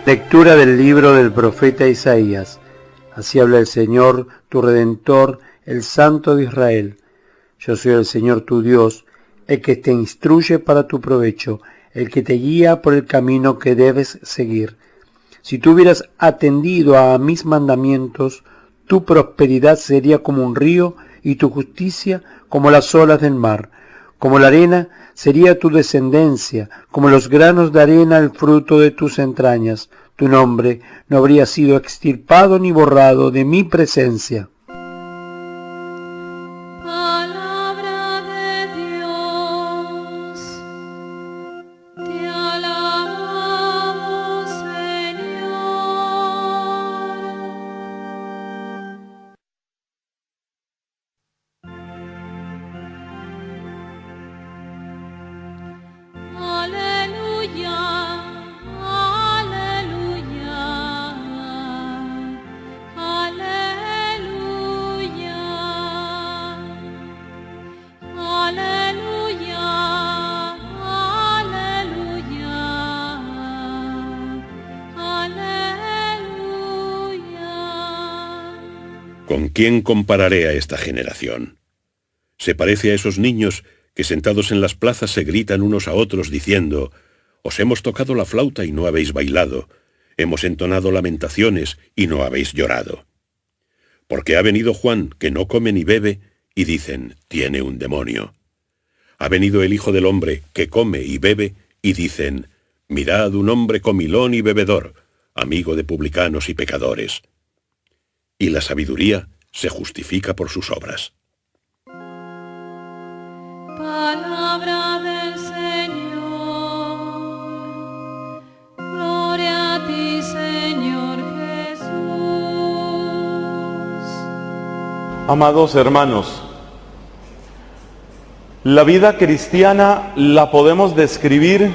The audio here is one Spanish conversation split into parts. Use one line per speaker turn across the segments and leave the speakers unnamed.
Lectura del libro del profeta Isaías. Así habla el Señor, tu Redentor, el Santo de Israel. Yo soy el Señor tu Dios, el que te instruye para tu provecho, el que te guía por el camino que debes seguir. Si tú hubieras atendido a mis mandamientos, tu prosperidad sería como un río y tu justicia como las olas del mar. Como la arena sería tu descendencia, como los granos de arena el fruto de tus entrañas. Tu nombre no habría sido extirpado ni borrado de mi presencia.
Palabra de Dios, te alabamos, Señor. Aleluya, aleluya, aleluya, aleluya, aleluya.
¿Con quién compararé a esta generación? Se parece a esos niños que sentados en las plazas se gritan unos a otros diciendo: os hemos tocado la flauta y no habéis bailado, hemos entonado lamentaciones y no habéis llorado. Porque ha venido Juan, que no come ni bebe, y dicen: tiene un demonio. Ha venido el Hijo del Hombre, que come y bebe, y dicen: mirad, un hombre comilón y bebedor, amigo de publicanos y pecadores. Y la sabiduría se justifica por sus obras.
Palabra del Señor, gloria a ti, Señor Jesús.
Amados hermanos, la vida cristiana la podemos describir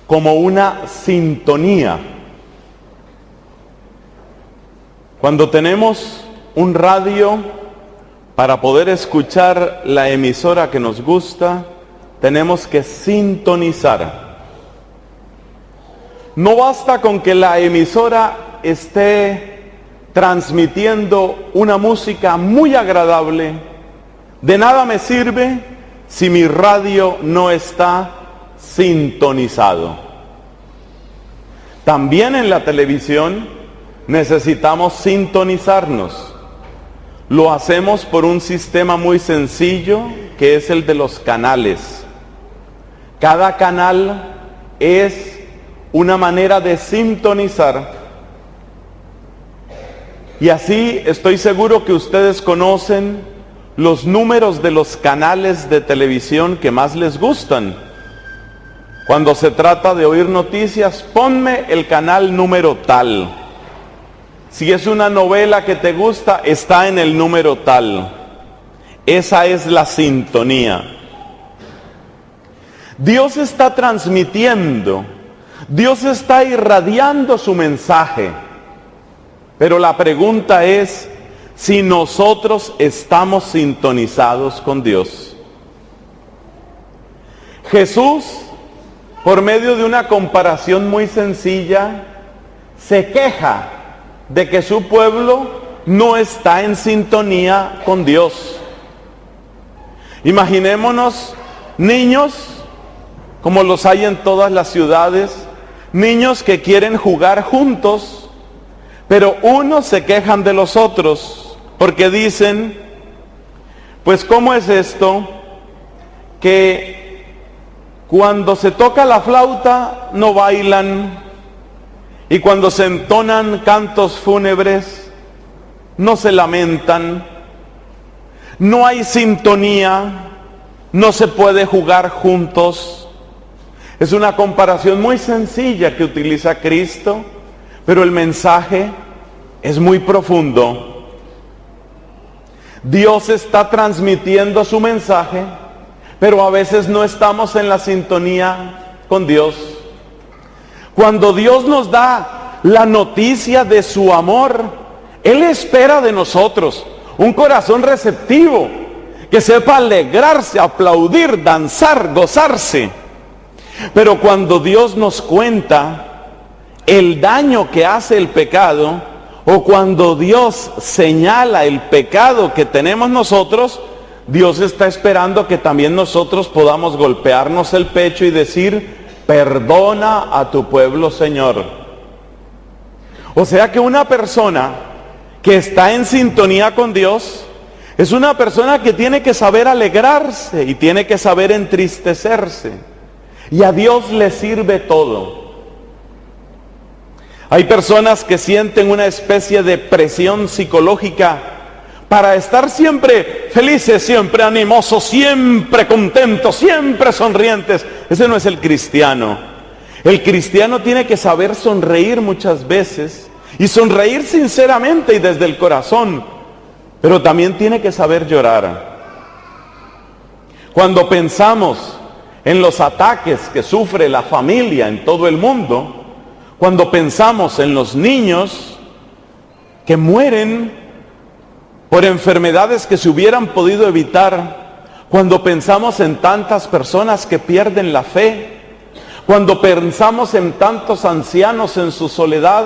como una sintonía. Cuando tenemos un radio para poder escuchar la emisora que nos gusta, tenemos que sintonizar. No basta con que la emisora esté transmitiendo una música muy agradable. De nada me sirve si mi radio no está sintonizado. También en la televisión necesitamos sintonizarnos. Lo hacemos por un sistema muy sencillo, que es el de los canales. Cada canal es una manera de sintonizar. Y así estoy seguro que ustedes conocen los números de los canales de televisión que más les gustan. Cuando se trata de oír noticias, ponme el canal número tal. Si es una novela que te gusta, está en el número tal. Esa es la sintonía. Dios está transmitiendo, Dios está irradiando su mensaje. Pero la pregunta es si nosotros estamos sintonizados con Dios. Jesús, por medio de una comparación muy sencilla, se queja de que su pueblo no está en sintonía con Dios. Imaginémonos niños, como los hay en todas las ciudades, niños que quieren jugar juntos, pero unos se quejan de los otros, porque dicen: pues ¿cómo es esto que cuando se toca la flauta no bailan, y cuando se entonan cantos fúnebres no se lamentan? No hay sintonía, no se puede jugar juntos. Es una comparación muy sencilla que utiliza Cristo, pero el mensaje es muy profundo. Dios está transmitiendo su mensaje, pero a veces no estamos en la sintonía con Dios. Cuando Dios nos da la noticia de su amor, Él espera de nosotros un corazón receptivo, que sepa alegrarse, aplaudir, danzar, gozarse. Pero cuando Dios nos cuenta el daño que hace el pecado, o cuando Dios señala el pecado que tenemos nosotros, Dios está esperando que también nosotros podamos golpearnos el pecho y decir, perdona a tu pueblo, Señor. O sea que una persona que está en sintonía con Dios es una persona que tiene que saber alegrarse y tiene que saber entristecerse. Y a Dios le sirve todo. Hay personas que sienten una especie de presión psicológica para estar siempre felices, siempre animosos, siempre contentos, siempre sonrientes. Ese no es el cristiano. El cristiano tiene que saber sonreír muchas veces y sonreír sinceramente y desde el corazón, pero también tiene que saber llorar. Cuando pensamos en los ataques que sufre la familia en todo el mundo, cuando pensamos en los niños que mueren por enfermedades que se hubieran podido evitar, cuando pensamos en tantas personas que pierden la fe, cuando pensamos en tantos ancianos en su soledad,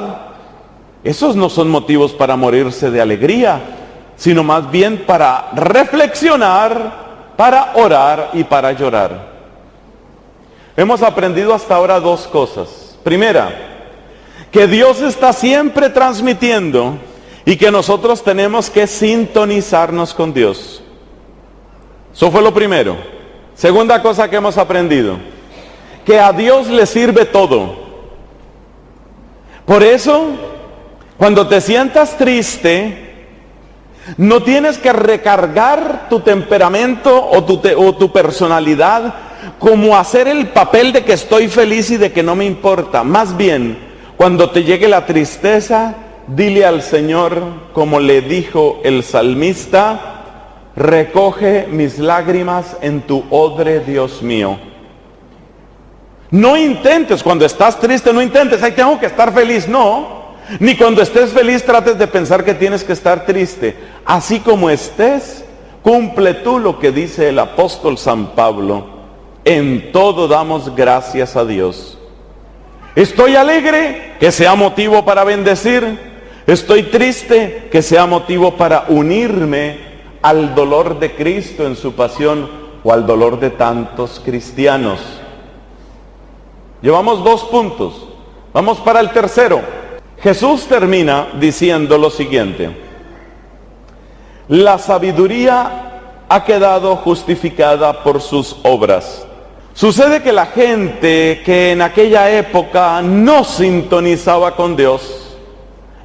esos no son motivos para morirse de alegría, sino más bien para reflexionar, para orar y para llorar. Hemos aprendido hasta ahora dos cosas. Primera, que Dios está siempre transmitiendo y que nosotros tenemos que sintonizarnos con Dios. Eso fue lo primero. Segunda cosa que hemos aprendido, que a Dios le sirve todo. Por eso, cuando te sientas triste, no tienes que recargar tu temperamento o tu personalidad como hacer el papel de que estoy feliz y de que no me importa. Más bien, cuando te llegue la tristeza, dile al Señor, como le dijo el salmista, recoge mis lágrimas en tu odre, Dios mío. No intentes, cuando estás triste, no intentes, ay, tengo que estar feliz, no. Ni cuando estés feliz trates de pensar que tienes que estar triste. Así como estés, cumple tú lo que dice el apóstol San Pablo. En todo damos gracias a Dios. Estoy alegre, que sea motivo para bendecir. Estoy triste, que sea motivo para unirme al dolor de Cristo en su pasión o al dolor de tantos cristianos. Llevamos 2 puntos. Vamos para el tercero. Jesús termina diciendo lo siguiente: la sabiduría ha quedado justificada por sus obras. Sucede que la gente que en aquella época no sintonizaba con Dios,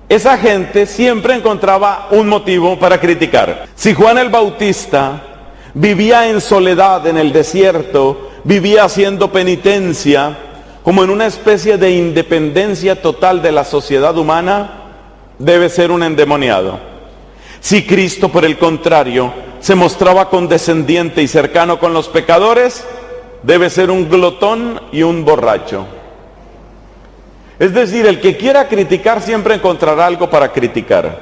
esa gente siempre encontraba un motivo para criticar. Si Juan el Bautista vivía en soledad en el desierto, vivía haciendo penitencia, como en una especie de independencia total de la sociedad humana, debe ser un endemoniado. Si Cristo, por el contrario, se mostraba condescendiente y cercano con los pecadores, debe ser un glotón y un borracho. Es decir, el que quiera criticar siempre encontrará algo para criticar.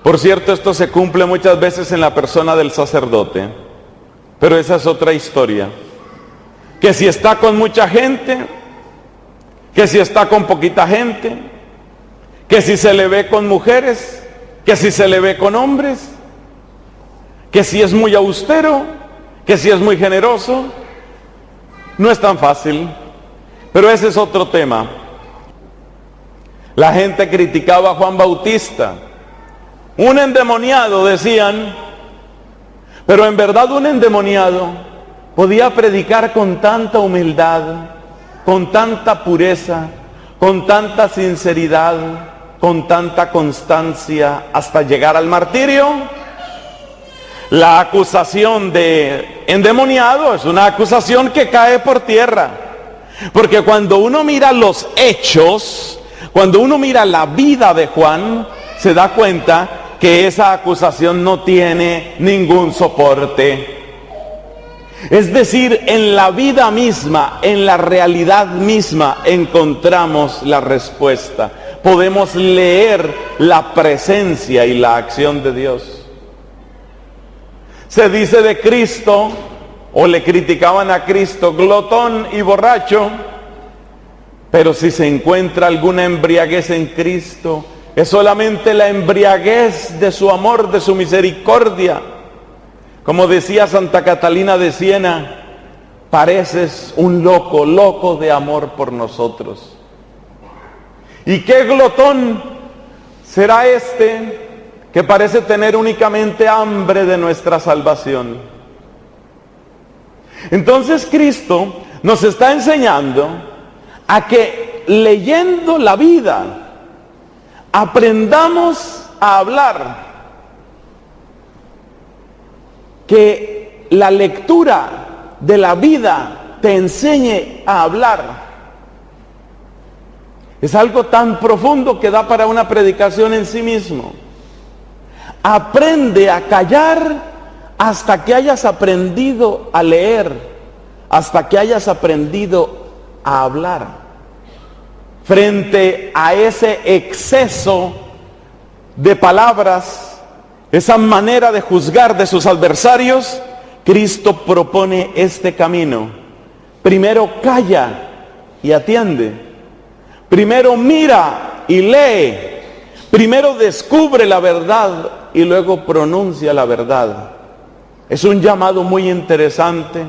Por cierto, esto se cumple muchas veces en la persona del sacerdote, pero esa es otra historia. Que si está con mucha gente, que si está con poquita gente, que si se le ve con mujeres, que si se le ve con hombres, que si es muy austero, que si es muy generoso. No es tan fácil, pero ese es otro tema. La gente criticaba a Juan Bautista, un endemoniado, decían, pero en verdad un endemoniado podía predicar con tanta humildad, con tanta pureza, con tanta sinceridad, con tanta constancia, hasta llegar al martirio. La acusación de endemoniado es una acusación que cae por tierra, porque cuando uno mira los hechos, cuando uno mira la vida de Juan, se da cuenta que esa acusación no tiene ningún soporte. Es decir, en la vida misma, en la realidad misma, encontramos la respuesta. Podemos leer la presencia y la acción de Dios. Se dice de Cristo, o le criticaban a Cristo, glotón y borracho, Pero si se encuentra alguna embriaguez en Cristo, es solamente la embriaguez de su amor, de su misericordia. Como decía Santa Catalina de Siena, pareces un loco, loco de amor por nosotros. ¿Y qué glotón será este que parece tener únicamente hambre de nuestra salvación? Entonces Cristo nos está enseñando a que leyendo la vida aprendamos a hablar, que la lectura de la vida te enseñe a hablar. Es algo tan profundo que da para una predicación en sí mismo. Aprende a callar hasta que hayas aprendido a leer, hasta que hayas aprendido a hablar. Frente a ese exceso de palabras, esa manera de juzgar de sus adversarios, Cristo propone este camino. Primero calla y atiende. Primero mira y lee. Primero descubre la verdad y luego pronuncia la verdad. Es un llamado muy interesante,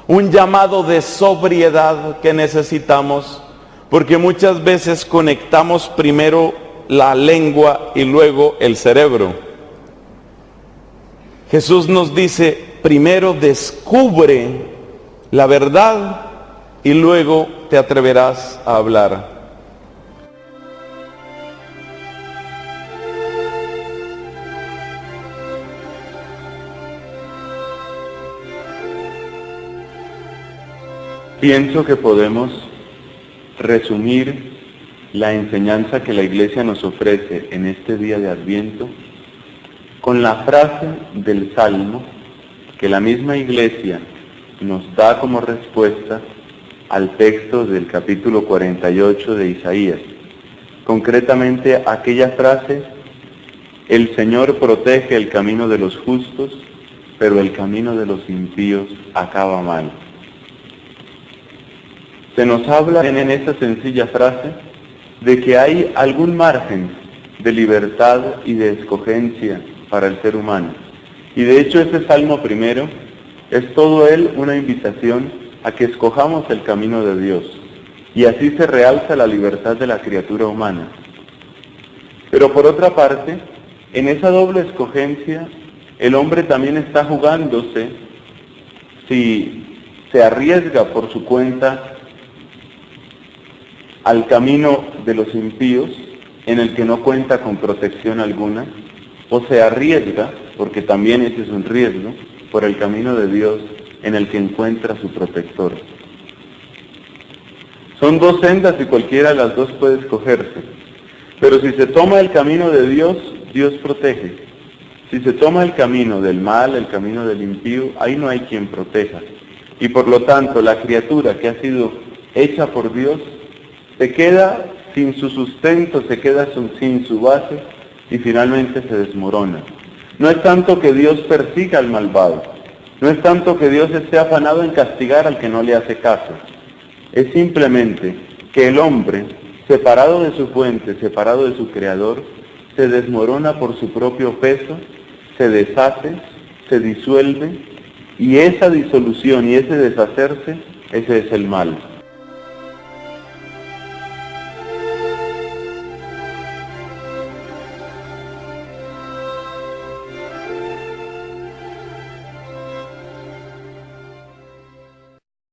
un llamado de sobriedad que necesitamos, porque muchas veces conectamos primero la lengua y luego el cerebro. Jesús nos dice, primero descubre la verdad y luego te atreverás a hablar.
Pienso que podemos resumir la enseñanza que la Iglesia nos ofrece en este día de Adviento con la frase del Salmo que la misma Iglesia nos da como respuesta al texto del capítulo 48 de Isaías. Concretamente aquella frase: el Señor protege el camino de los justos, pero el camino de los impíos acaba mal. Se nos habla en esta sencilla frase de que hay algún margen de libertad y de escogencia para el ser humano. Y de hecho este Salmo primero es todo él una invitación a que escojamos el camino de Dios. Y así se realza la libertad de la criatura humana. Pero por otra parte, en esa doble escogencia, el hombre también está jugándose si se arriesga por su cuenta al camino de los impíos, en el que no cuenta con protección alguna, o se arriesga, porque también ese es un riesgo, por el camino de Dios, en el que encuentra su protector. Son dos sendas y cualquiera de las dos puede escogerse, pero si se toma el camino de Dios, Dios protege. Si se toma el camino del mal, el camino del impío, ahí no hay quien proteja. Y por lo tanto, la criatura que ha sido hecha por Dios, se queda sin su sustento, se queda sin su base y finalmente se desmorona. No es tanto que Dios persiga al malvado, no es tanto que Dios esté afanado en castigar al que no le hace caso. Es simplemente que el hombre, separado de su fuente, separado de su creador, se desmorona por su propio peso, se deshace, se disuelve, y esa disolución y ese deshacerse, ese es el mal.